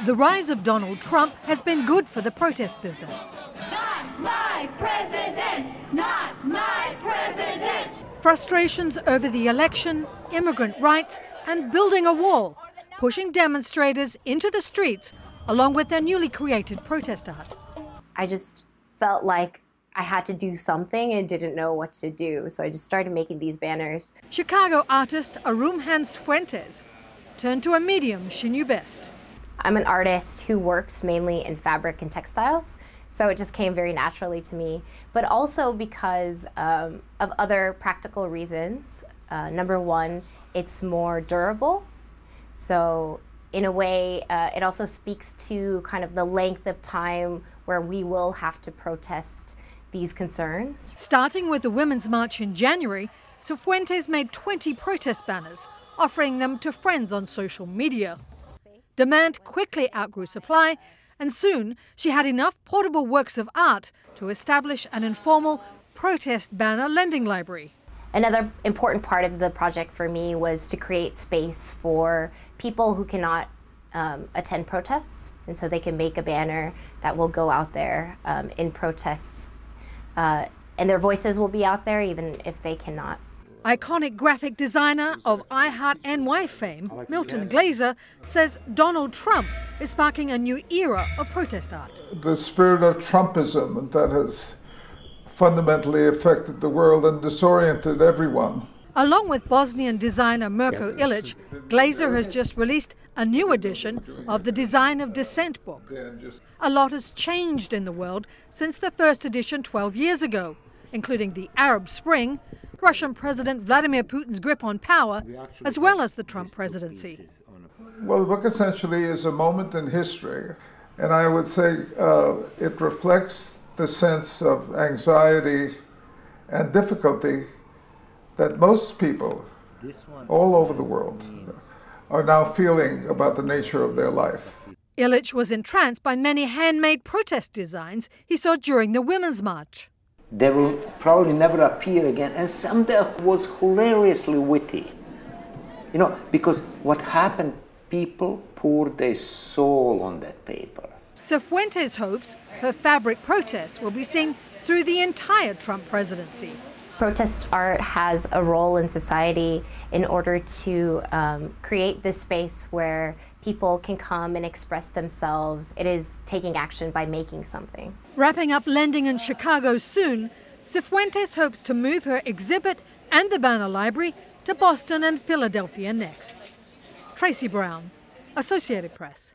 The rise of Donald Trump has been good for the protest business. Not my president! Not my president! Frustrations over the election, immigrant rights, and building a wall, pushing demonstrators into the streets along with their newly created protest art. I just felt like I had to do something and didn't know what to do, so I just started making these banners. Chicago artist Arumhan Fuentes turned to a medium she knew best. I'm an artist who works mainly in fabric and textiles, so it just came very naturally to me, but also because of other practical reasons. Number one, it's more durable. So in a way, it also speaks to kind of the length of time where we will have to protest these concerns. Starting with the Women's March in January, Fuentes made 20 protest banners, offering them to friends on social media. Demand quickly outgrew supply, and soon she had enough portable works of art to establish an informal protest banner lending library. Another important part of the project for me was to create space for people who cannot attend protests, and so they can make a banner that will go out there in protests, and their voices will be out there even if they cannot. Iconic graphic designer of I Heart NY fame, Milton Glaser, says Donald Trump is sparking a new era of protest art. The spirit of Trumpism that has fundamentally affected the world and disoriented everyone. Along with Bosnian designer Mirko Ilić, Glaser has just released a new edition of the Design of Dissent book. A lot has changed in the world since the first edition 12 years ago, including the Arab Spring, Russian President Vladimir Putin's grip on power, as well as the Trump presidency. Well, the book essentially is a moment in history, and I would say it reflects the sense of anxiety and difficulty that most people all over the world are now feeling about the nature of their life. Ilić was entranced by many handmade protest designs he saw during the Women's March. They will probably never appear again, and some that was hilariously witty. You know, because what happened, people poured their soul on that paper. Fuentes hopes her fabric protests will be seen through the entire Trump presidency. Protest art has a role in society in order to create this space where people can come and express themselves. It is taking action by making something. Wrapping up lending in Chicago soon, Fuentes hopes to move her exhibit and the banner library to Boston and Philadelphia next. Tracy Brown, Associated Press.